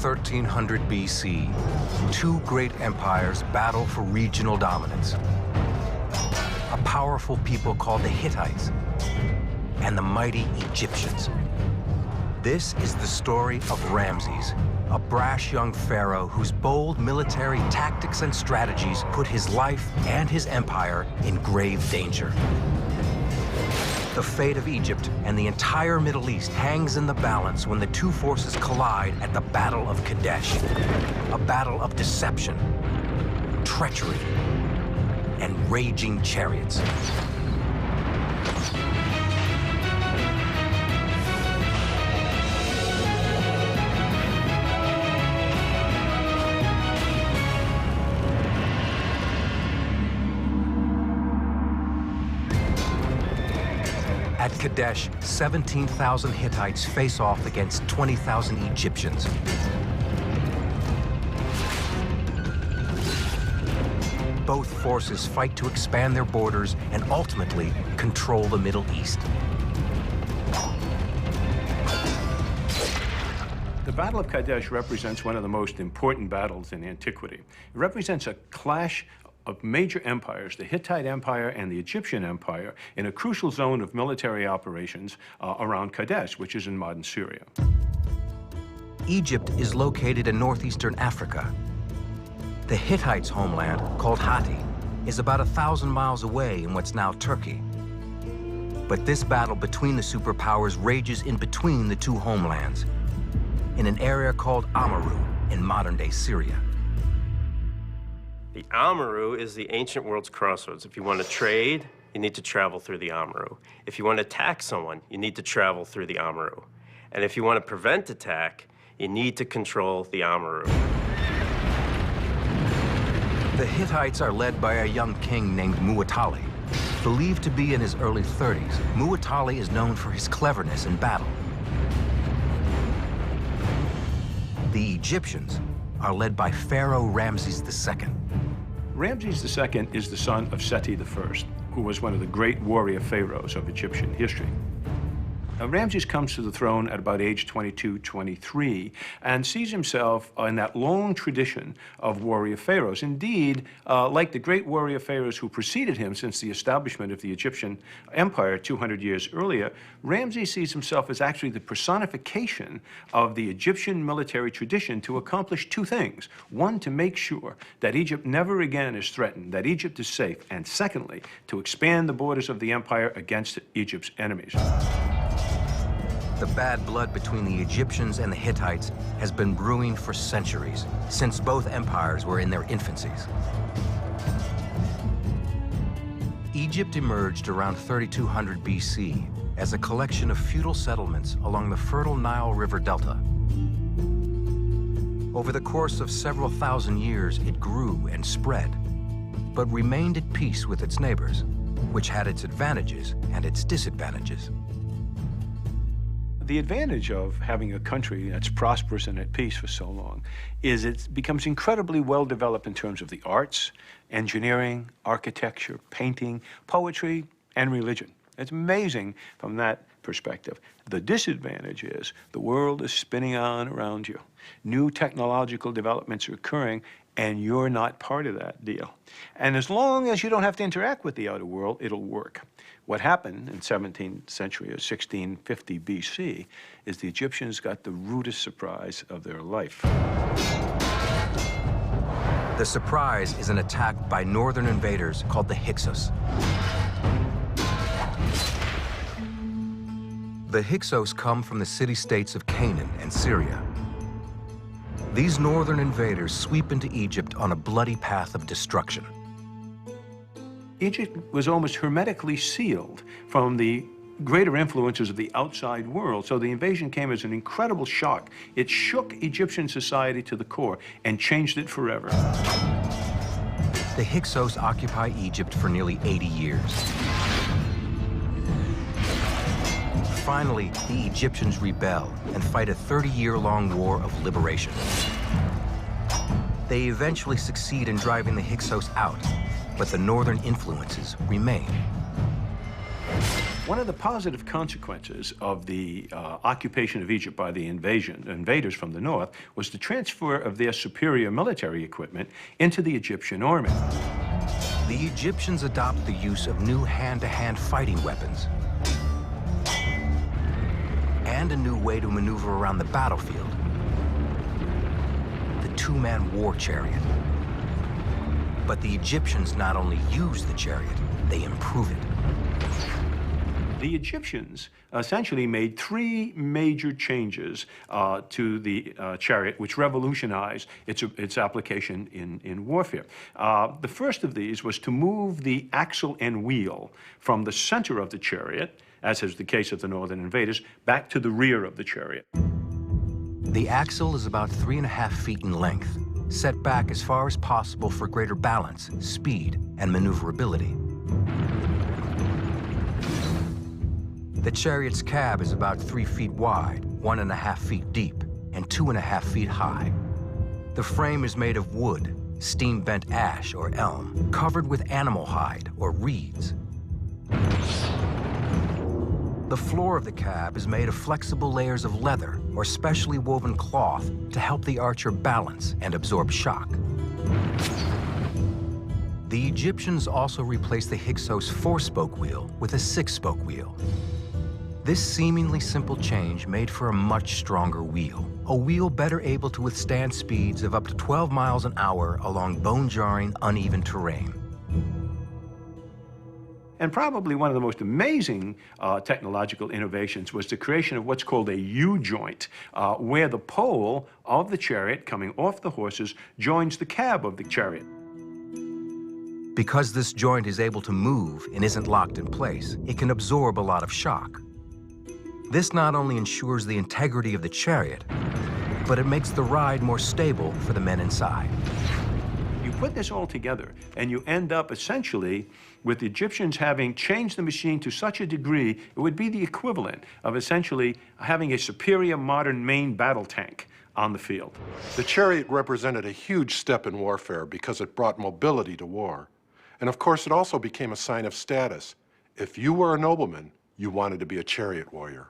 1300 BC, two great empires battle for regional dominance. A powerful people called the Hittites and the mighty Egyptians. This is the story of Ramses, a brash young pharaoh whose bold military tactics and strategies put his life and his empire in grave danger. The fate of Egypt and the entire Middle East hangs in the balance when the two forces collide at the Battle of Kadesh, a battle of deception, treachery, and raging chariots. At Kadesh, 17,000 Hittites face off against 20,000 Egyptians. Both forces fight to expand their borders and ultimately control the Middle East. The Battle of Kadesh represents one of the most important battles in antiquity. It represents a clash of major empires, the Hittite Empire and the Egyptian Empire, in a crucial zone of military operations around Kadesh, which is in modern Syria. Egypt is located in northeastern Africa. The Hittites' homeland, called Hatti, is about 1,000 miles away in what's now Turkey. But this battle between the superpowers rages in between the two homelands, in an area called Amaru in modern-day Syria. The Amaru is the ancient world's crossroads. If you want to trade, you need to travel through the Amaru. If you want to attack someone, you need to travel through the Amaru. And if you want to prevent attack, you need to control the Amaru. The Hittites are led by a young king named Muwatalli. Believed to be in his early 30s, Muwatalli is known for his cleverness in battle. The Egyptians are led by Pharaoh Ramses II. Ramses II is the son of Seti I, who was one of the great warrior pharaohs of Egyptian history. Ramses comes to the throne at about age 22, 23, and sees himself in that long tradition of warrior pharaohs. Indeed, like the great warrior pharaohs who preceded him since the establishment of the Egyptian Empire 200 years earlier, Ramses sees himself as actually the personification of the Egyptian military tradition to accomplish two things. One, to make sure that Egypt never again is threatened, that Egypt is safe, and secondly, to expand the borders of the empire against Egypt's enemies. The bad blood between the Egyptians and the Hittites has been brewing for centuries, since both empires were in their infancies. Egypt emerged around 3200 BC as a collection of feudal settlements along the fertile Nile River Delta. Over the course of several thousand years, it grew and spread, but remained at peace with its neighbors, which had its advantages and its disadvantages. The advantage of having a country that's prosperous and at peace for so long is it becomes incredibly well developed in terms of the arts, engineering, architecture, painting, poetry, and religion. It's amazing from that perspective. The disadvantage is the world is spinning on around you. New technological developments are occurring, and you're not part of that deal. And as long as you don't have to interact with the outer world, it'll work. What happened in 17th century or 1650 BC is the Egyptians got the rudest surprise of their life. The surprise is an attack by northern invaders called the Hyksos. The Hyksos come from the city-states of Canaan and Syria. These northern invaders sweep into Egypt on a bloody path of destruction. Egypt was almost hermetically sealed from the greater influences of the outside world, so the invasion came as an incredible shock. It shook Egyptian society to the core and changed it forever. The Hyksos occupy Egypt for nearly 80 years. Finally, the Egyptians rebel and fight a 30-year-long war of liberation. They eventually succeed in driving the Hyksos out, but the northern influences remain. One of the positive consequences of the occupation of Egypt by the invaders from the north was the transfer of their superior military equipment into the Egyptian army. The Egyptians adopt the use of new hand-to-hand fighting weapons and a new way to maneuver around the battlefield, the two-man war chariot. But the Egyptians not only use the chariot, they improve it. The Egyptians essentially made three major changes to the chariot, which revolutionized its application in warfare. The first of these was to move the axle and wheel from the center of the chariot, as is the case of the northern invaders, back to the rear of the chariot. The axle is about 3.5 feet in length, set back as far as possible for greater balance, speed, and maneuverability. The chariot's cab is about 3 feet wide, 1.5 feet deep, and 2.5 feet high. The frame is made of wood, steam-bent ash or elm, covered with animal hide or reeds. The floor of the cab is made of flexible layers of leather or specially woven cloth to help the archer balance and absorb shock. The Egyptians also replaced the Hyksos 4-spoke wheel with a 6-spoke wheel. This seemingly simple change made for a much stronger wheel, a wheel better able to withstand speeds of up to 12 miles an hour along bone-jarring, uneven terrain. And probably one of the most amazing technological innovations was the creation of what's called a U-joint, where the pole of the chariot coming off the horses joins the cab of the chariot. Because this joint is able to move and isn't locked in place, it can absorb a lot of shock. This not only ensures the integrity of the chariot, but it makes the ride more stable for the men inside. You put this all together, and you end up essentially with the Egyptians having changed the machine to such a degree, it would be the equivalent of essentially having a superior modern main battle tank on the field. The chariot represented a huge step in warfare because it brought mobility to war. And of course, it also became a sign of status. If you were a nobleman, you wanted to be a chariot warrior.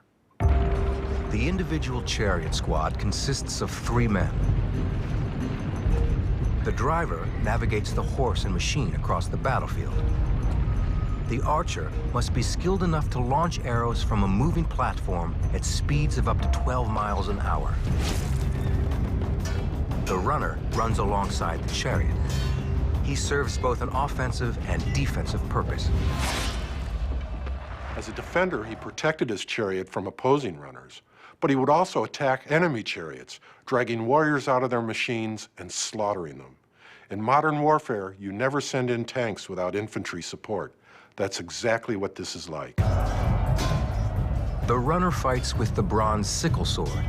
The individual chariot squad consists of 3 men. The driver navigates the horse and machine across the battlefield. The archer must be skilled enough to launch arrows from a moving platform at speeds of up to 12 miles an hour. The runner runs alongside the chariot. He serves both an offensive and defensive purpose. As a defender, he protected his chariot from opposing runners, but he would also attack enemy chariots, dragging warriors out of their machines and slaughtering them. In modern warfare, you never send in tanks without infantry support. That's exactly what this is like. The runner fights with the bronze sickle sword.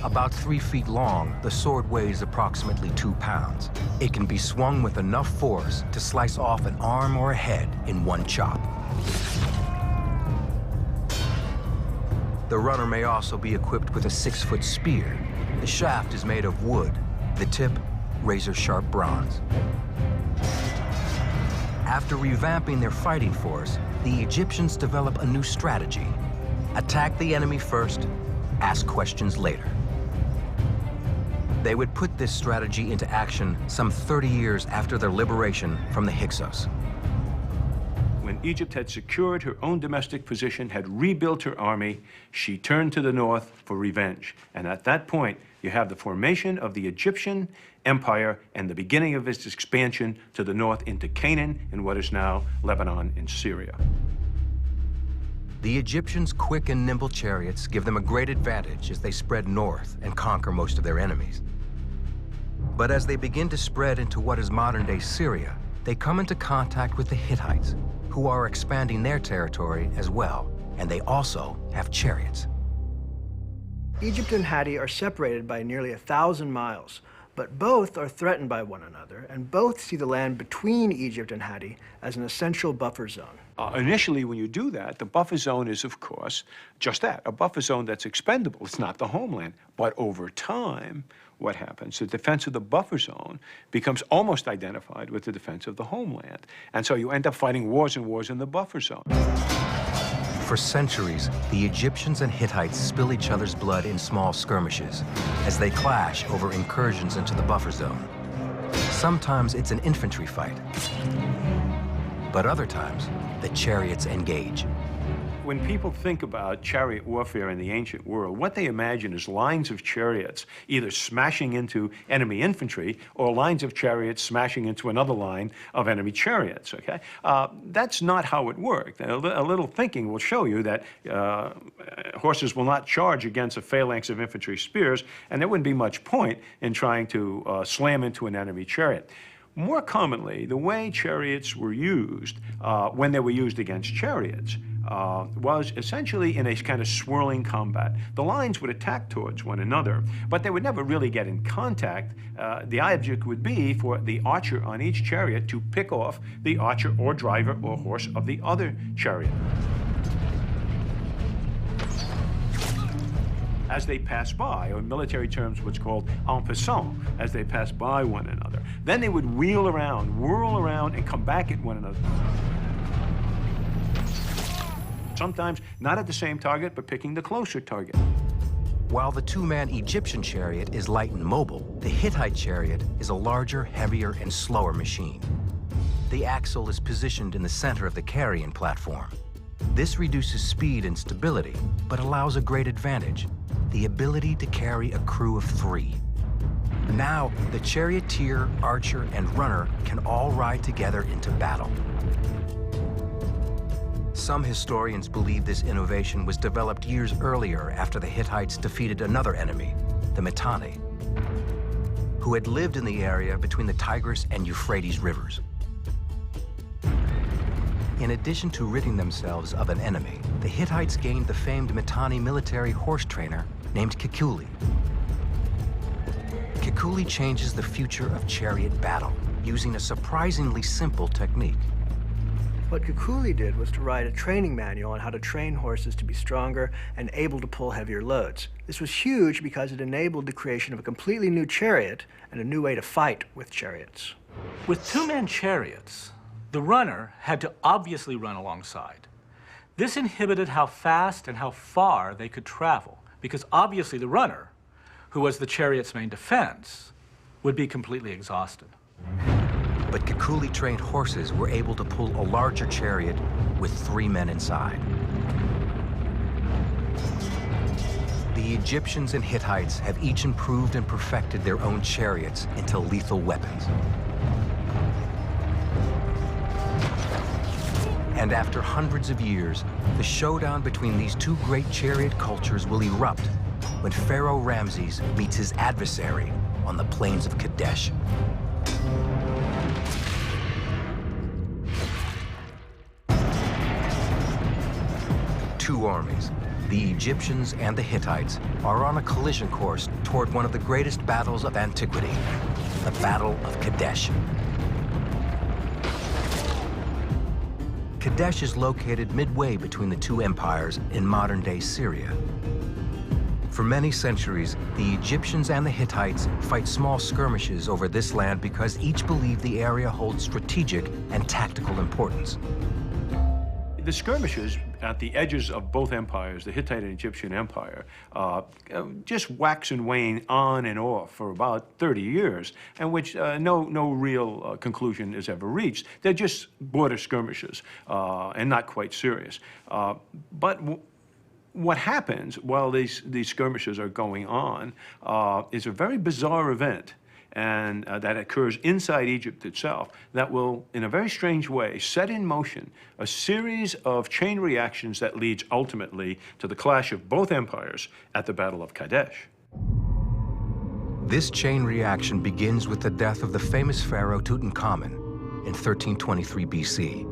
About 3 feet long, the sword weighs approximately 2 pounds. It can be swung with enough force to slice off an arm or a head in one chop. The runner may also be equipped with a 6-foot spear. The shaft is made of wood, the tip razor-sharp bronze. After revamping their fighting force, the Egyptians develop a new strategy. Attack the enemy first, ask questions later. They would put this strategy into action some 30 years after their liberation from the Hyksos. When Egypt had secured her own domestic position, had rebuilt her army, she turned to the north for revenge. And at that point, you have the formation of the Egyptian Empire and the beginning of its expansion to the north into Canaan and what is now Lebanon and Syria. The Egyptians' quick and nimble chariots give them a great advantage as they spread north and conquer most of their enemies. But as they begin to spread into what is modern-day Syria, they come into contact with the Hittites, who are expanding their territory as well, and they also have chariots. Egypt and Hatti are separated by nearly 1,000 miles, but both are threatened by one another, and both see the land between Egypt and Hatti as an essential buffer zone. Initially, when you do that, the buffer zone is, of course, just that, a buffer zone that's expendable. It's not the homeland. But over time, what happens? The defense of the buffer zone becomes almost identified with the defense of the homeland. And so you end up fighting wars and wars in the buffer zone. For centuries, the Egyptians and Hittites spill each other's blood in small skirmishes as they clash over incursions into the buffer zone. Sometimes it's an infantry fight, but other times, the chariots engage. When people think about chariot warfare in the ancient world, what they imagine is lines of chariots either smashing into enemy infantry or lines of chariots smashing into another line of enemy chariots, okay? That's not how it worked. A little thinking will show you that horses will not charge against a phalanx of infantry spears, and there wouldn't be much point in trying to slam into an enemy chariot. More commonly, the way chariots were used when they were used against chariots was essentially in a kind of swirling combat. The lines would attack towards one another, but they would never really get in contact. The object would be for the archer on each chariot to pick off the archer or driver or horse of the other chariot. As they pass by, or in military terms, what's called en passant, as they pass by one another. Then they would wheel around, whirl around, and come back at one another. Sometimes not at the same target, but picking the closer target. While the two-man Egyptian chariot is light and mobile, the Hittite chariot is a larger, heavier, and slower machine. The axle is positioned in the center of the carrying platform. This reduces speed and stability, but allows a great advantage: the ability to carry a crew of 3. Now, the charioteer, archer, and runner can all ride together into battle. Some historians believe this innovation was developed years earlier after the Hittites defeated another enemy, the Mitanni, who had lived in the area between the Tigris and Euphrates rivers. In addition to ridding themselves of an enemy, the Hittites gained the famed Mitanni military horse trainer named Kekuli. Kekuli changes the future of chariot battle using a surprisingly simple technique. What Kekuli did was to write a training manual on how to train horses to be stronger and able to pull heavier loads. This was huge because it enabled the creation of a completely new chariot and a new way to fight with chariots. With two-man chariots, the runner had to obviously run alongside. This inhibited how fast and how far they could travel, because obviously the runner, who was the chariot's main defense, would be completely exhausted. But Kekuli-trained horses were able to pull a larger chariot with 3 men inside. The Egyptians and Hittites have each improved and perfected their own chariots into lethal weapons. And after hundreds of years, the showdown between these two great chariot cultures will erupt when Pharaoh Ramses meets his adversary on the plains of Kadesh. Two armies, the Egyptians and the Hittites, are on a collision course toward one of the greatest battles of antiquity, the Battle of Kadesh. Kadesh is located midway between the two empires in modern-day Syria. For many centuries, the Egyptians and the Hittites fight small skirmishes over this land because each believed the area holds strategic and tactical importance. The skirmishes at the edges of both empires, the Hittite and Egyptian empire, just wax and wane on and off for about 30 years, and which no real conclusion is ever reached. They're just border skirmishes and not quite serious. But what happens while these skirmishes are going on is a very bizarre event, and that occurs inside Egypt itself, that will, in a very strange way, set in motion a series of chain reactions that leads ultimately to the clash of both empires at the Battle of Kadesh. This chain reaction begins with the death of the famous pharaoh Tutankhamun in 1323 BC.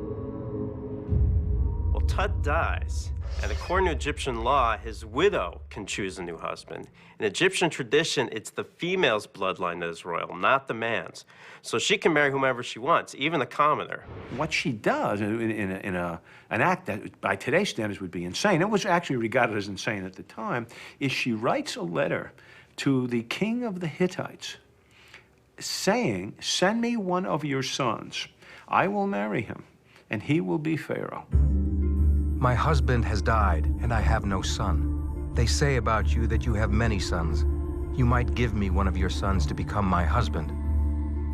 Well, Tut dies, and according to Egyptian law, his widow can choose a new husband. In Egyptian tradition, it's the female's bloodline that is royal, not the man's. So she can marry whomever she wants, even a commoner. What she does in an act that by today's standards would be insane, it was actually regarded as insane at the time, is she writes a letter to the king of the Hittites saying, "Send me one of your sons. I will marry him, and he will be Pharaoh." My husband has died, and I have no son. They say about you that you have many sons. You might give me one of your sons to become my husband.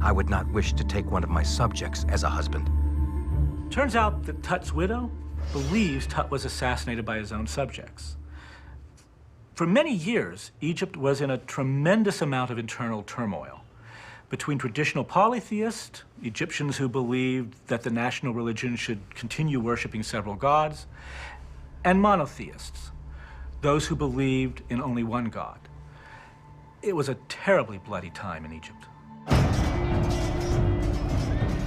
I would not wish to take one of my subjects as a husband. Turns out that Tut's widow believes Tut was assassinated by his own subjects. For many years, Egypt was in a tremendous amount of internal turmoil between traditional polytheists, Egyptians who believed that the national religion should continue worshiping several gods, and monotheists, those who believed in only one god. It was a terribly bloody time in Egypt.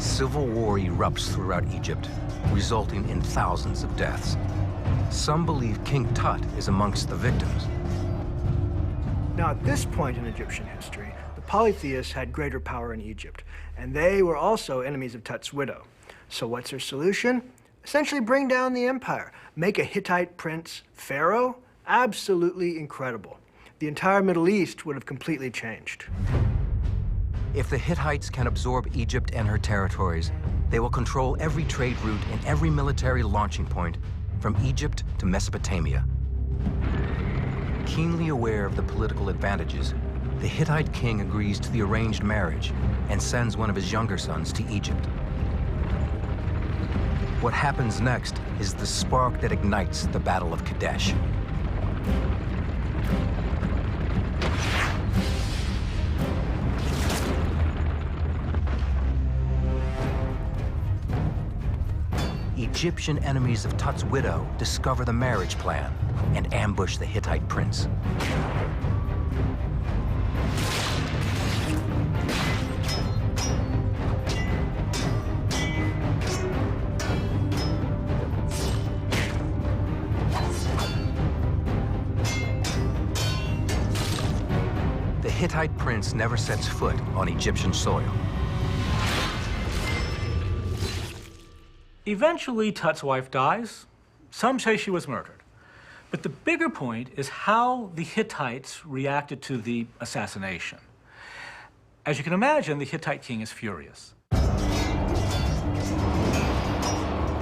Civil war erupts throughout Egypt, resulting in thousands of deaths. Some believe King Tut is amongst the victims. Now, at this point in Egyptian history, the polytheists had greater power in Egypt, and they were also enemies of Tut's widow. So what's their solution? Essentially bring down the empire, make a Hittite prince pharaoh. Absolutely incredible. The entire Middle East would have completely changed. If the Hittites can absorb Egypt and her territories, they will control every trade route and every military launching point from Egypt to Mesopotamia. Keenly aware of the political advantages, the Hittite king agrees to the arranged marriage and sends one of his younger sons to Egypt. What happens next is the spark that ignites the Battle of Kadesh. Egyptian enemies of Tut's widow discover the marriage plan and ambush the Hittite prince. The Hittite prince never sets foot on Egyptian soil. Eventually, Tut's wife dies. Some say she was murdered. But the bigger point is how the Hittites reacted to the assassination. As you can imagine, the Hittite king is furious. The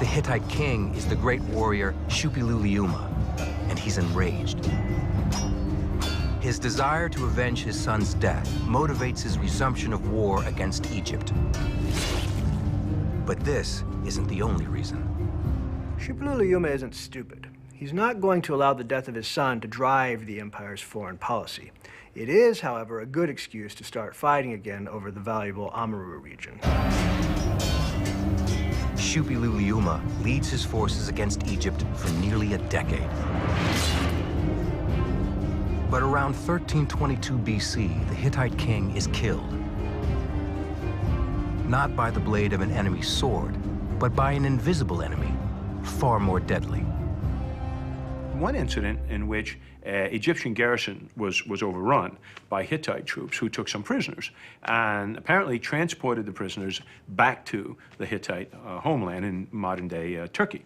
Hittite king is the great warrior Shuppiluliuma, and he's enraged. His desire to avenge his son's death motivates his resumption of war against Egypt. But this isn't the only reason. Shuppiluliuma isn't stupid. He's not going to allow the death of his son to drive the empire's foreign policy. It is, however, a good excuse to start fighting again over the valuable Amurru region. Shuppiluliuma leads his forces against Egypt for nearly a decade. But around 1322 BC, the Hittite king is killed. Not by the blade of an enemy's sword, but by an invisible enemy, far more deadly. One incident in which Egyptian garrison was overrun by Hittite troops who took some prisoners and apparently transported the prisoners back to the Hittite homeland in modern-day Turkey.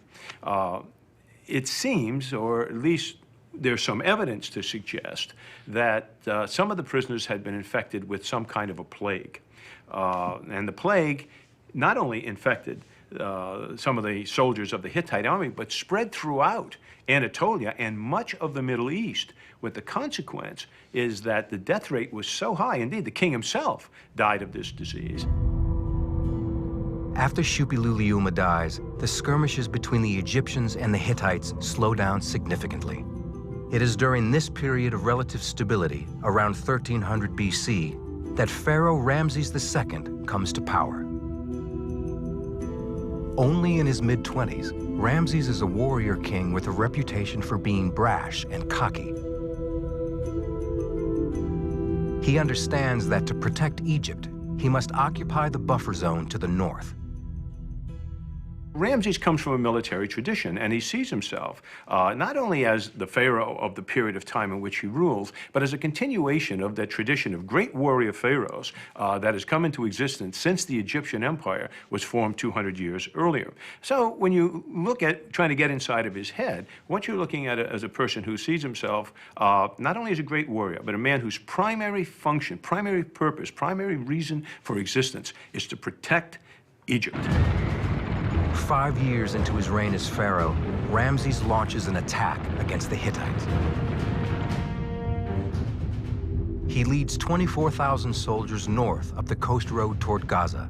It seems, or at least there's some evidence to suggest, that some of the prisoners had been infected with some kind of a plague. And the plague not only infected some of the soldiers of the Hittite army, but spread throughout Anatolia and much of the Middle East, with the consequence is that the death rate was so high. Indeed, the king himself died of this disease. After Shuppiluliuma dies, the skirmishes between the Egyptians and the Hittites slow down significantly. It is during this period of relative stability, around 1300 BC, that Pharaoh Ramses II comes to power. Only in his mid-20s, Ramses is a warrior king with a reputation for being brash and cocky. He understands that to protect Egypt, he must occupy the buffer zone to the north. Ramses comes from a military tradition, and he sees himself not only as the pharaoh of the period of time in which he rules, but as a continuation of that tradition of great warrior pharaohs that has come into existence since the Egyptian empire was formed 200 years earlier. So when you look at trying to get inside of his head, what you're looking at as a person who sees himself not only as a great warrior, but a man whose primary function, primary purpose, primary reason for existence is to protect Egypt. 5 years into his reign as pharaoh, Ramses launches an attack against the Hittites. He leads 24,000 soldiers north up the coast road toward Gaza.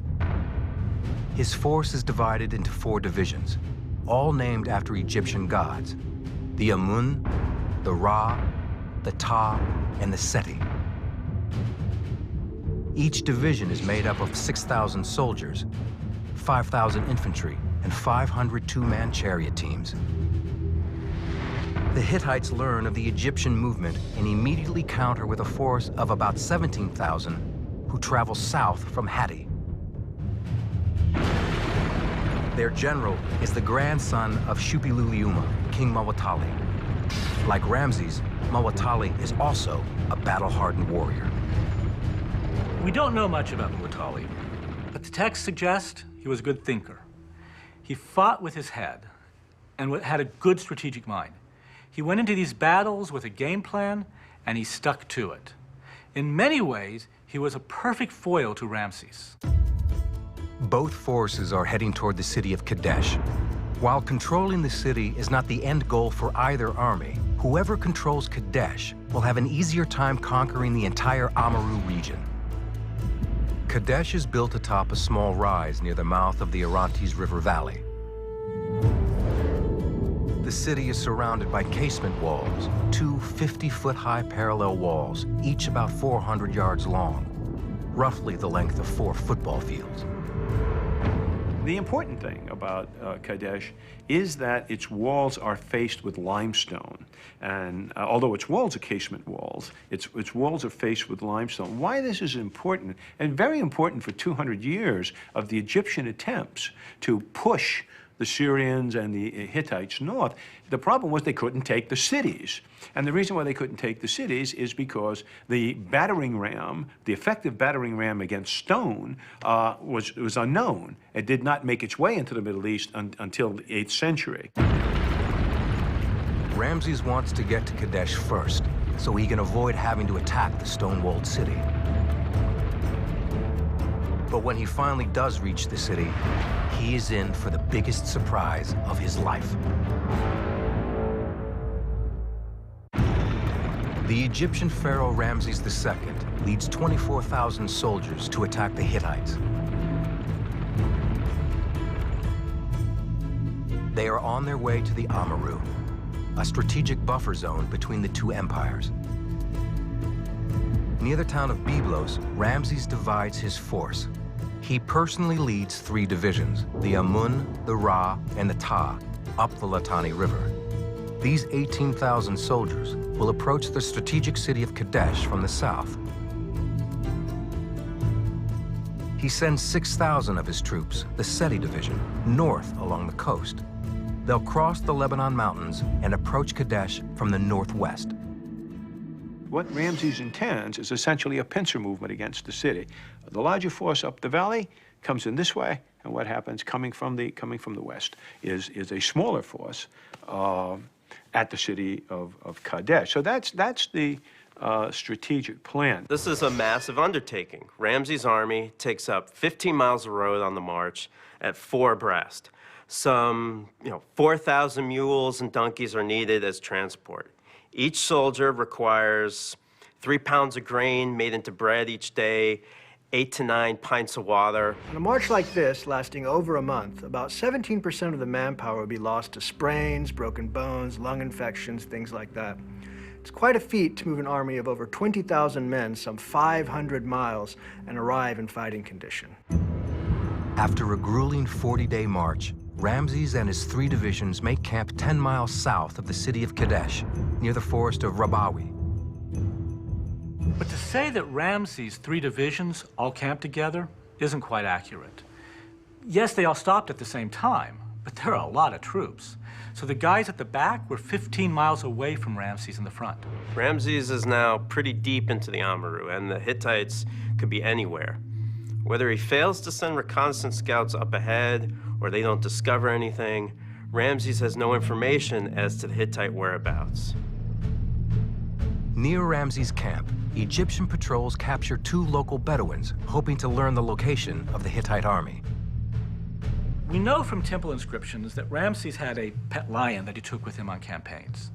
His force is divided into 4 divisions, all named after Egyptian gods: the Amun, the Ra, the Ta, and the Seti. Each division is made up of 6,000 soldiers, 5,000 infantry, and 500 two-man chariot teams. The Hittites learn of the Egyptian movement and immediately counter with a force of about 17,000 who travel south from Hatti. Their general is the grandson of Shuppiluliuma, King Muwatalli. Like Ramses, Muwatalli is also a battle-hardened warrior. We don't know much about Muwatalli, but the texts suggest he was a good thinker. He fought with his head and had a good strategic mind. He went into these battles with a game plan, and he stuck to it. In many ways, he was a perfect foil to Ramses. Both forces are heading toward the city of Kadesh. While controlling the city is not the end goal for either army, whoever controls Kadesh will have an easier time conquering the entire Amaru region. Kadesh is built atop a small rise near the mouth of the Orontes River Valley. The city is surrounded by casement walls, 2 50-foot-high parallel walls, each about 400 yards long, roughly the length of 4 football fields. The important thing about Kadesh is that its walls are faced with limestone. And although its walls are casement walls, its walls are faced with limestone. Why this is important, and very important for 200 years of the Egyptian attempts to push the Syrians and the Hittites north, the problem was they couldn't take the cities. And the reason why they couldn't take the cities is because the battering ram, the effective battering ram against stone, was unknown. It did not make its way into the Middle East until the 8th century. Ramses wants to get to Kadesh first, so he can avoid having to attack the stone-walled city. But when he finally does reach the city, he is in for the biggest surprise of his life. The Egyptian pharaoh Ramses II leads 24,000 soldiers to attack the Hittites. They are on their way to the Amaru, a strategic buffer zone between the 2 empires. Near the town of Byblos, Ramses divides his force. He personally leads 3 divisions, the Amun, the Ra, and the Ta, up the Litani River. These 18,000 soldiers will approach the strategic city of Kadesh from the south. He sends 6,000 of his troops, the Seti division, north along the coast. They'll cross the Lebanon mountains and approach Kadesh from the northwest. What Ramses intends is essentially a pincer movement against the city. The larger force up the valley comes in this way, and what happens coming from the west is a smaller force at the city of Kadesh. So that's the strategic plan. This is a massive undertaking. Ramses' army takes up 15 miles of road on the march at 4 abreast. Some 4,000 mules and donkeys are needed as transport. Each soldier requires 3 pounds of grain made into bread each day, 8 to 9 pints of water. On a march like this, lasting over a month, about 17% of the manpower would be lost to sprains, broken bones, lung infections, things like that. It's quite a feat to move an army of over 20,000 men some 500 miles and arrive in fighting condition. After a grueling 40-day march, Ramses and his 3 divisions make camp 10 miles south of the city of Kadesh, near the forest of Rabawi. But to say that Ramses' 3 divisions all camped together isn't quite accurate. Yes, they all stopped at the same time, but there are a lot of troops. So the guys at the back were 15 miles away from Ramses in the front. Ramses is now pretty deep into the Amaru, and the Hittites could be anywhere. Whether he fails to send reconnaissance scouts up ahead or they don't discover anything, Ramses has no information as to the Hittite whereabouts. Near Ramses' camp, Egyptian patrols capture 2 local Bedouins, hoping to learn the location of the Hittite army. We know from temple inscriptions that Ramses had a pet lion that he took with him on campaigns.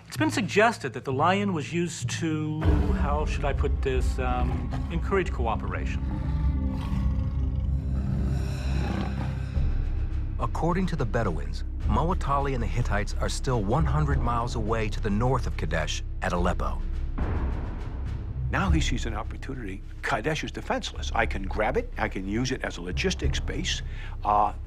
It's been suggested that the lion was used to, how should I put this, encourage cooperation. According to the Bedouins, Muwatalli and the Hittites are still 100 miles away to the north of Kadesh at Aleppo. Now he sees an opportunity. Kadesh is defenseless. I can grab it, I can use it as a logistics base,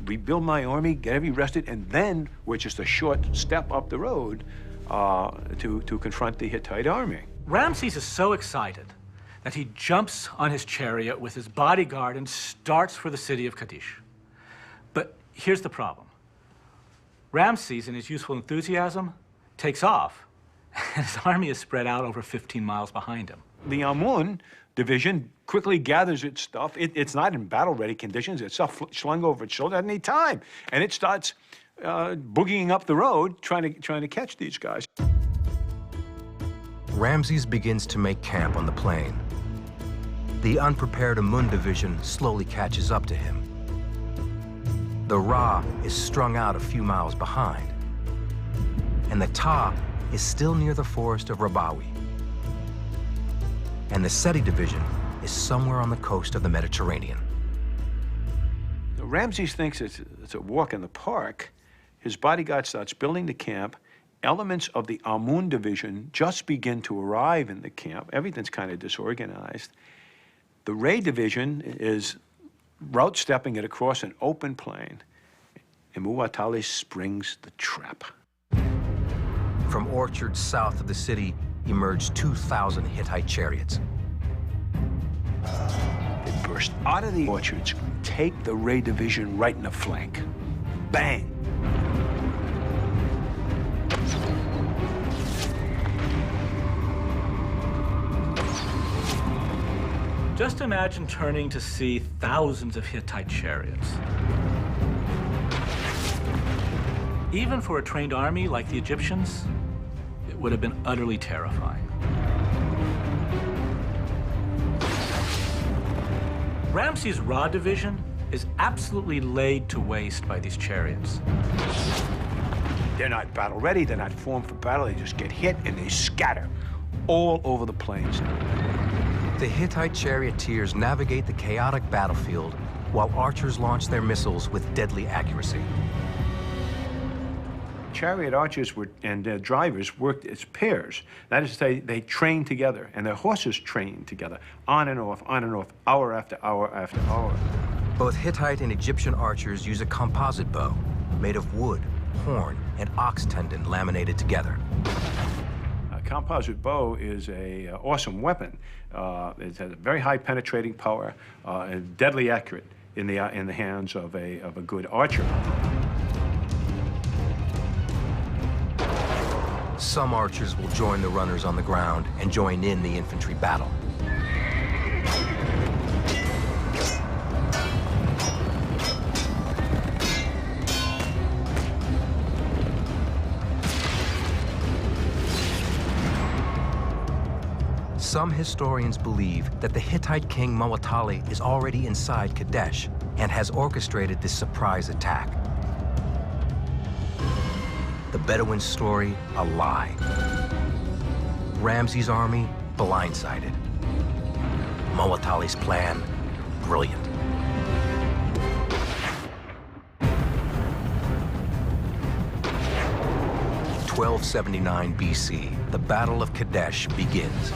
rebuild my army, get everybody rested, and then we're just a short step up the road to confront the Hittite army. Ramses is so excited that he jumps on his chariot with his bodyguard and starts for the city of Kadesh. But here's the problem. Ramses, in his youthful enthusiasm, takes off, and his army is spread out over 15 miles behind him. The Amun division quickly gathers its stuff. It's not in battle-ready conditions. It's slung over its shoulder at any time, and it starts boogieing up the road, trying to catch these guys. Ramses begins to make camp on the plain. The unprepared Amun division slowly catches up to him. The Ra is strung out a few miles behind, and the Ta is still near the forest of Rabawi. And the Seti division is somewhere on the coast of the Mediterranean. Ramses thinks it's a walk in the park. His bodyguard starts building the camp. Elements of the Amun division just begin to arrive in the camp. Everything's kind of disorganized. The Ray division is route stepping it across an open plain, and Muwatalli springs the trap. From orchards south of the city emerged 2,000 Hittite chariots. They burst out of the orchards, take the Ray division right in the flank. Bang! Just imagine turning to see thousands of Hittite chariots. Even for a trained army like the Egyptians, it would have been utterly terrifying. Ramses' Ra division is absolutely laid to waste by these chariots. They're not battle ready, they're not formed for battle, they just get hit and they scatter all over the plains. The Hittite charioteers navigate the chaotic battlefield while archers launch their missiles with deadly accuracy. Chariot archers and their drivers worked as pairs. That is to say, they trained together, and their horses trained together, on and off, hour after hour after hour. Both Hittite and Egyptian archers use a composite bow made of wood, horn, and ox tendon laminated together. A composite bow is an awesome weapon. It has a very high penetrating power and deadly accurate in the hands of a good archer. Some archers will join the runners on the ground and join in the infantry battle. Some historians believe that the Hittite king Muwatalli is already inside Kadesh and has orchestrated this surprise attack. The Bedouin story, a lie. Ramses' army, blindsided. Muwatalli's plan, brilliant. In 1279 BC, the Battle of Kadesh begins.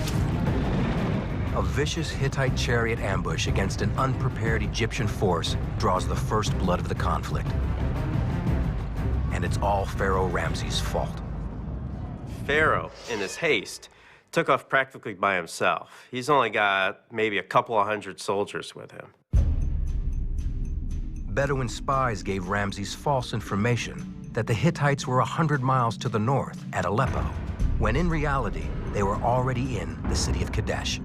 A vicious Hittite chariot ambush against an unprepared Egyptian force draws the first blood of the conflict. And it's all Pharaoh Ramses' fault. Pharaoh, in his haste, took off practically by himself. He's only got maybe a couple of hundred soldiers with him. Bedouin spies gave Ramses false information that the Hittites were 100 miles to the north at Aleppo, when in reality, they were already in the city of Kadesh.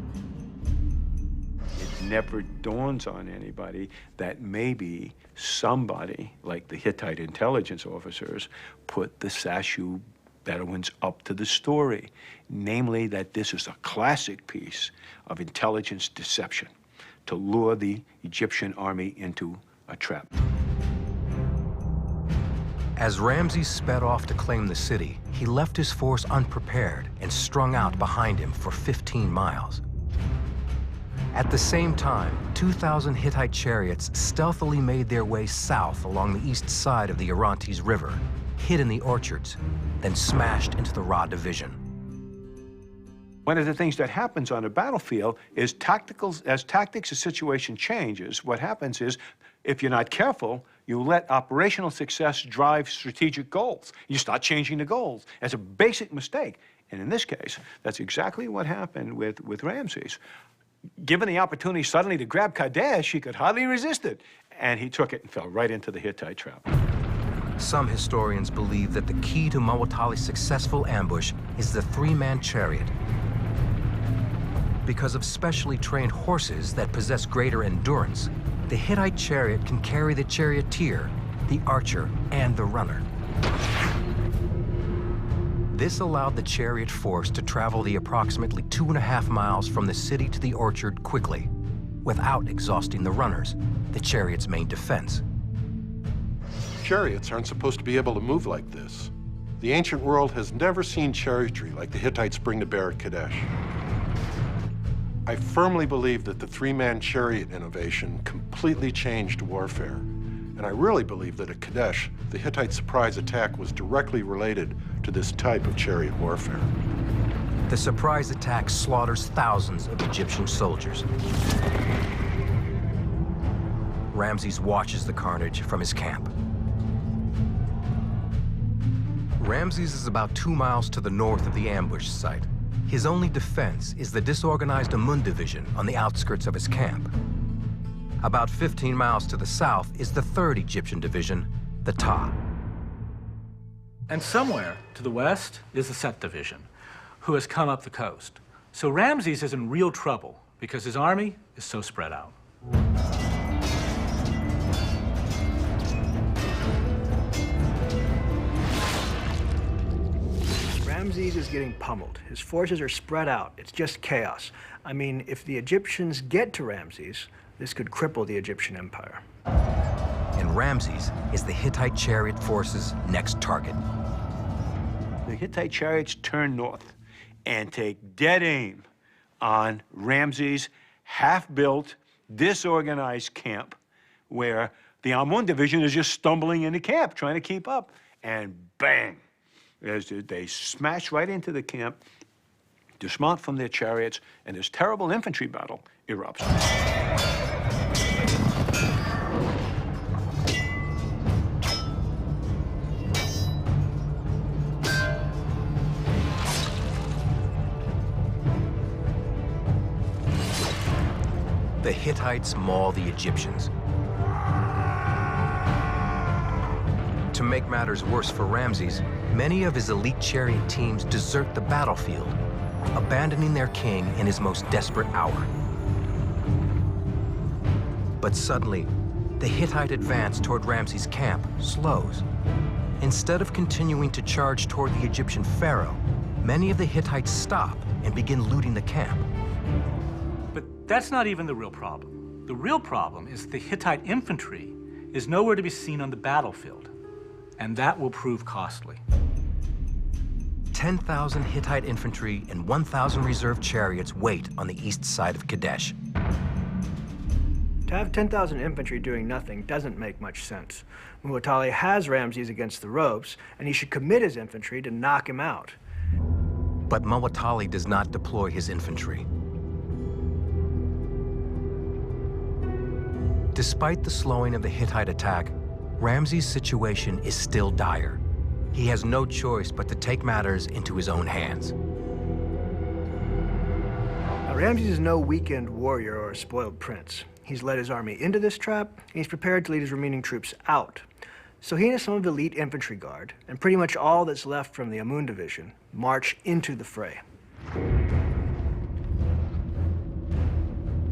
It never dawns on anybody that maybe somebody, like the Hittite intelligence officers, put the Sashu Bedouins up to the story, namely that this is a classic piece of intelligence deception to lure the Egyptian army into a trap. As Ramses sped off to claim the city, he left his force unprepared and strung out behind him for 15 miles. At the same time, 2,000 Hittite chariots stealthily made their way south along the east side of the Orontes River, hid in the orchards, then smashed into the Ra division. One of the things that happens on a battlefield is as tactics and situation changes, what happens is, if you're not careful, you let operational success drive strategic goals. You start changing the goals. It's a basic mistake. And in this case, that's exactly what happened with Ramses. Given the opportunity suddenly to grab Kadesh, he could hardly resist it. And he took it and fell right into the Hittite trap. Some historians believe that the key to Muwatalli's successful ambush is the three-man chariot. Because of specially trained horses that possess greater endurance, the Hittite chariot can carry the charioteer, the archer, and the runner. This allowed the chariot force to travel the approximately 2.5 miles from the city to the orchard quickly, without exhausting the runners, the chariot's main defense. Chariots aren't supposed to be able to move like this. The ancient world has never seen chariotry like the Hittites bring to bear at Kadesh. I firmly believe that the three-man chariot innovation completely changed warfare. And I really believe that at Kadesh, the Hittite surprise attack was directly related to this type of chariot warfare. The surprise attack slaughters thousands of Egyptian soldiers. Ramses watches the carnage from his camp. Ramses is about 2 miles to the north of the ambush site. His only defense is the disorganized Amun division on the outskirts of his camp. About 15 miles to the south is the 3rd Egyptian division, the Ta. And somewhere to the west is the Set division, who has come up the coast. So Ramses is in real trouble because his army is so spread out. Ramses is getting pummeled. His forces are spread out. It's just chaos. I mean, if the Egyptians get to Ramses, this could cripple the Egyptian empire. And Ramses is the Hittite chariot force's next target. The Hittite chariots turn north and take dead aim on Ramses' half-built, disorganized camp, where the Amun division is just stumbling into camp, trying to keep up. And bang! They smash right into the camp, dismount from their chariots, and this terrible infantry battle erupts. The Hittites maul the Egyptians. To make matters worse for Ramses, many of his elite chariot teams desert the battlefield, abandoning their king in his most desperate hour. But suddenly, the Hittite advance toward Ramses' camp slows. Instead of continuing to charge toward the Egyptian pharaoh, many of the Hittites stop and begin looting the camp. But that's not even the real problem. The real problem is the Hittite infantry is nowhere to be seen on the battlefield, and that will prove costly. 10,000 Hittite infantry and 1,000 reserve chariots wait on the east side of Kadesh. To have 10,000 infantry doing nothing doesn't make much sense. Muwatalli has Ramses against the ropes, and he should commit his infantry to knock him out. But Muwatalli does not deploy his infantry. Despite the slowing of the Hittite attack, Ramses' situation is still dire. He has no choice but to take matters into his own hands. Now, Ramses is no weekend warrior or a spoiled prince. He's led his army into this trap, and he's prepared to lead his remaining troops out. So he and some of the elite infantry guard, and pretty much all that's left from the Amun division, march into the fray.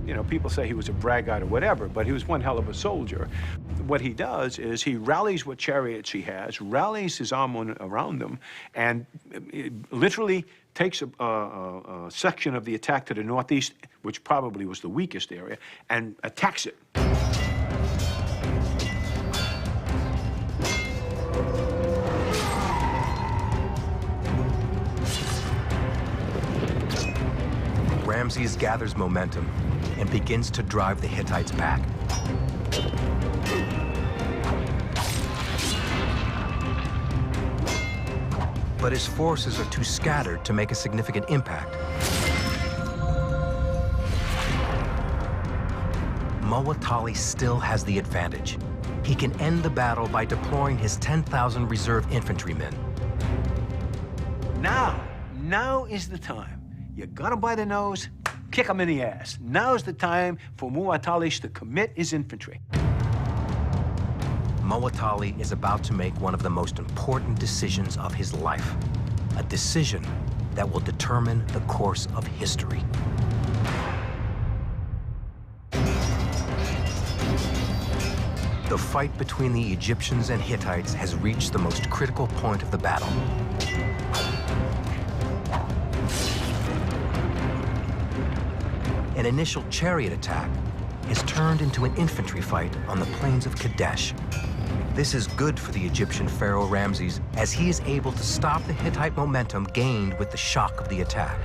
You know, people say he was a braggart or whatever, but he was one hell of a soldier. What he does is he rallies what chariots he has, rallies his army around them, and literally takes a section of the attack to the northeast, which probably was the weakest area, and attacks it. Ramses gathers momentum and begins to drive the Hittites back. But his forces are too scattered to make a significant impact. Muwatalli still has the advantage. He can end the battle by deploying his 10,000 reserve infantrymen. Now is the time. You got him by the nose, kick him in the ass. Now's the time for Muwatalli to commit his infantry. Muwatalli is about to make one of the most important decisions of his life, a decision that will determine the course of history. The fight between the Egyptians and Hittites has reached the most critical point of the battle. An initial chariot attack has turned into an infantry fight on the plains of Kadesh. This is good for the Egyptian pharaoh Ramses, as he is able to stop the Hittite momentum gained with the shock of the attack.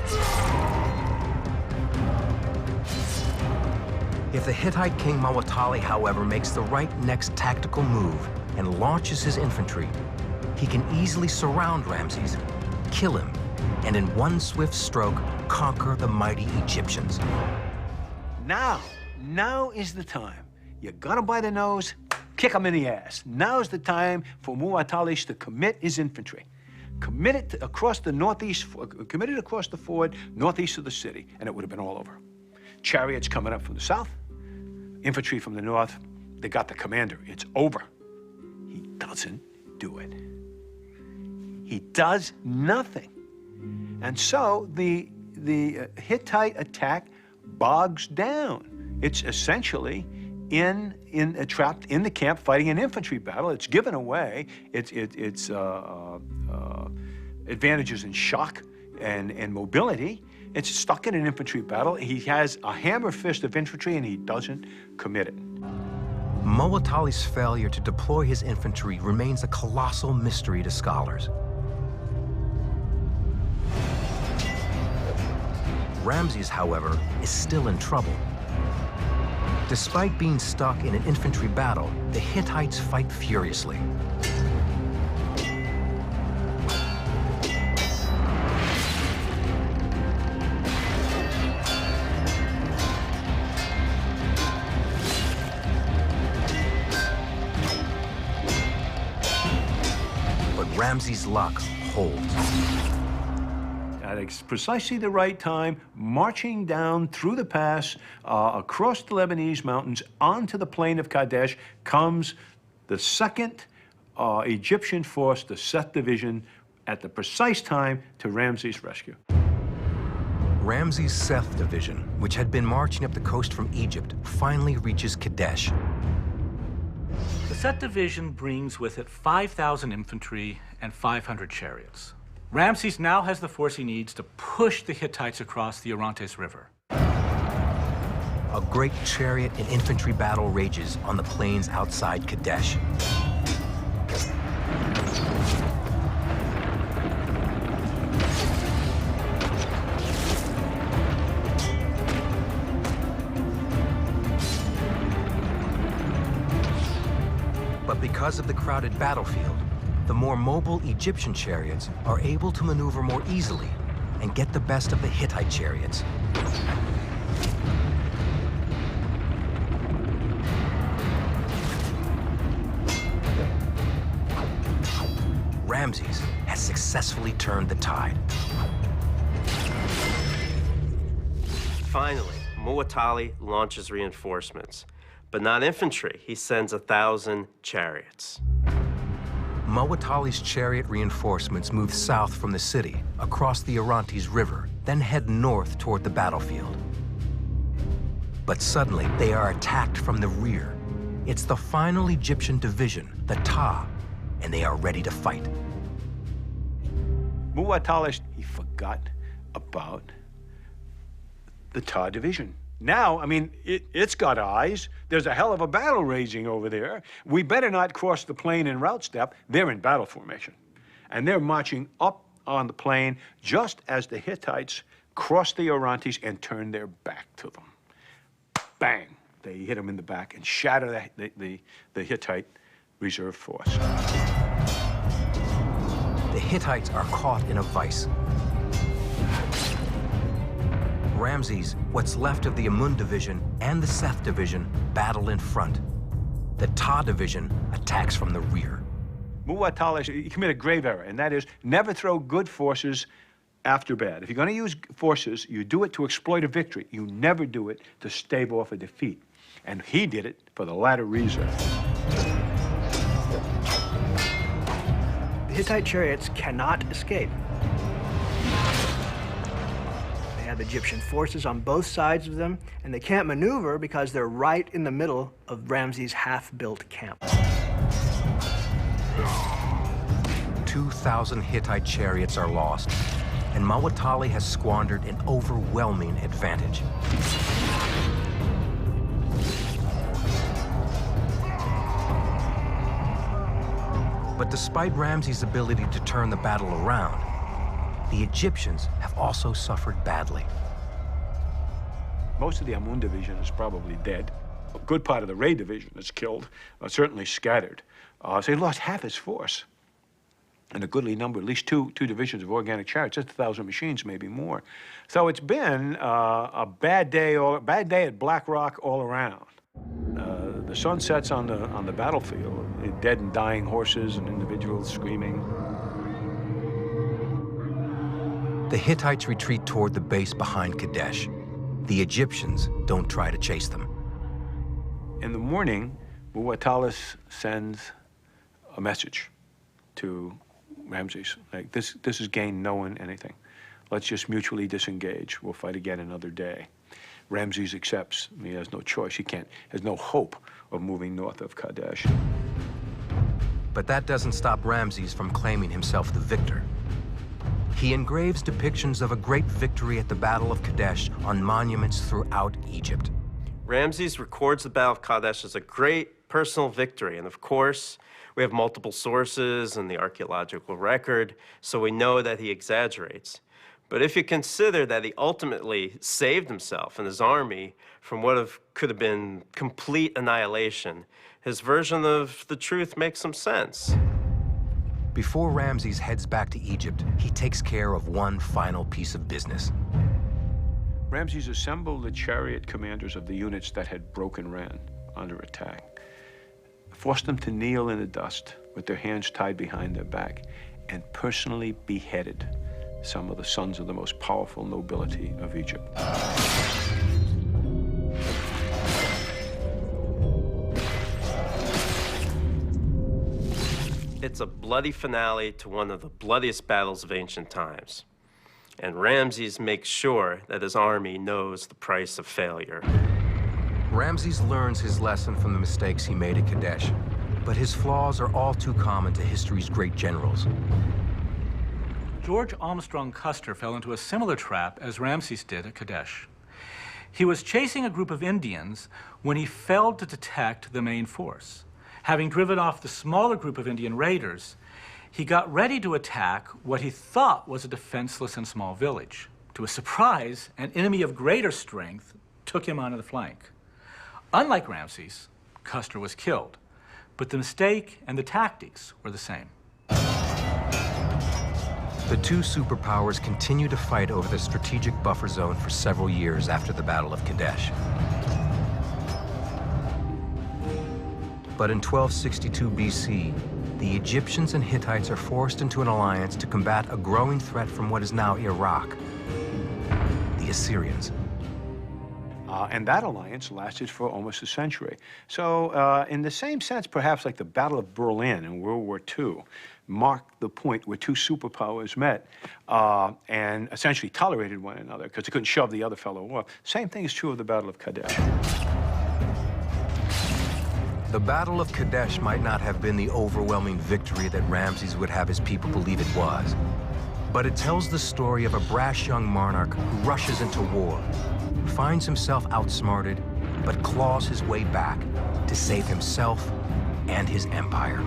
If the Hittite king Muwatalli, however, makes the right next tactical move and launches his infantry, he can easily surround Ramses, kill him, and in one swift stroke, conquer the mighty Egyptians. Now is the time. You got him by the nose, kick him in the ass. Now's the time for Muwatalli to commit his infantry. Commit it across the northeast, commit it across the ford, northeast of the city, and it would have been all over. Chariots coming up from the south, infantry from the north. They got the commander. It's over. He doesn't do it. He does nothing. And so the Hittite attack bogs down. It's essentially trapped in the camp fighting an infantry battle. It's given away its advantages in shock and mobility. It's stuck in an infantry battle. He has a hammer fist of infantry and he doesn't commit it. Muwatalli's failure to deploy his infantry remains a colossal mystery to scholars. Ramses, however, is still in trouble. Despite being stuck in an infantry battle, the Hittites fight furiously. But Ramses' luck holds. At precisely the right time, marching down through the pass, across the Lebanese mountains, onto the plain of Kadesh, comes the second Egyptian force, the Seth Division, at the precise time to Ramses' rescue. Ramses' Seth Division, which had been marching up the coast from Egypt, finally reaches Kadesh. The Seth Division brings with it 5,000 infantry and 500 chariots. Ramses now has the force he needs to push the Hittites across the Orontes River. A great chariot and infantry battle rages on the plains outside Kadesh. But because of the crowded battlefield, the more mobile Egyptian chariots are able to maneuver more easily and get the best of the Hittite chariots. Ramses has successfully turned the tide. Finally, Muwatalli launches reinforcements, but not infantry. He sends 1,000 chariots. Muwatalli's chariot reinforcements move south from the city, across the Orontes River, then head north toward the battlefield. But suddenly, they are attacked from the rear. It's the final Egyptian division, the Ta, and they are ready to fight. Muwatalli, he forgot about the Ta division. Now, I mean, it's got eyes. There's a hell of a battle raging over there. We better not cross the plain in route step. They're in battle formation. And they're marching up on the plain just as the Hittites cross the Orontes, and turn their back to them. Bang! They hit them in the back and shatter the Hittite reserve force. The Hittites are caught in a vice. Ramses, what's left of the Amun division and the Seth division battle in front. The Ta division attacks from the rear. Muwatallah, he committed a grave error, and that is never throw good forces after bad. If you're going to use forces, you do it to exploit a victory. You never do it to stave off a defeat. And he did it for the latter reason. The Hittite chariots cannot escape. They have Egyptian forces on both sides of them, and they can't maneuver because they're right in the middle of Ramses' half-built camp. 2,000 Hittite chariots are lost, and Muwatallah has squandered an overwhelming advantage. But despite Ramses' ability to turn the battle around, the Egyptians have also suffered badly. Most of the Amun division is probably dead. A good part of the Ray division is killed, certainly scattered. So he lost half his force. And a goodly number, at least two divisions of organic chariots, just 1,000 machines, maybe more. So it's been a bad day at Black Rock all around. The sun sets on the battlefield, dead and dying horses and individuals screaming. The Hittites retreat toward the base behind Kadesh. The Egyptians don't try to chase them. In the morning, Muwatallah sends a message to Ramses, like, this has gained no one anything. Let's just mutually disengage. We'll fight again another day. Ramses accepts. He has no choice. He has no hope of moving north of Kadesh. But that doesn't stop Ramses from claiming himself the victor. He engraves depictions of a great victory at the Battle of Kadesh on monuments throughout Egypt. Ramses records the Battle of Kadesh as a great personal victory, and of course, we have multiple sources in the archaeological record, so we know that he exaggerates. But if you consider that he ultimately saved himself and his army from what could have been complete annihilation, his version of the truth makes some sense. Before Ramses heads back to Egypt, he takes care of one final piece of business. Ramses assembled the chariot commanders of the units that had broken ran under attack, forced them to kneel in the dust with their hands tied behind their back, and personally beheaded some of the sons of the most powerful nobility of Egypt. It's a bloody finale to one of the bloodiest battles of ancient times. And Ramses makes sure that his army knows the price of failure. Ramses learns his lesson from the mistakes he made at Kadesh, but his flaws are all too common to history's great generals. George Armstrong Custer fell into a similar trap as Ramses did at Kadesh. He was chasing a group of Indians when he failed to detect the main force. Having driven off the smaller group of Indian raiders, he got ready to attack what he thought was a defenseless and small village. To his surprise, an enemy of greater strength took him on the flank. Unlike Ramses, Custer was killed, but the mistake and the tactics were the same. The two superpowers continue to fight over the strategic buffer zone for several years after the Battle of Kadesh. But in 1262 BC, the Egyptians and Hittites are forced into an alliance to combat a growing threat from what is now Iraq, the Assyrians. And that alliance lasted for almost a century. So in the same sense, perhaps like the Battle of Berlin in World War II marked the point where two superpowers met and essentially tolerated one another because they couldn't shove the other fellow off. Same thing is true of the Battle of Kadesh. The Battle of Kadesh might not have been the overwhelming victory that Ramses would have his people believe it was, but it tells the story of a brash young monarch who rushes into war, finds himself outsmarted, but claws his way back to save himself and his empire.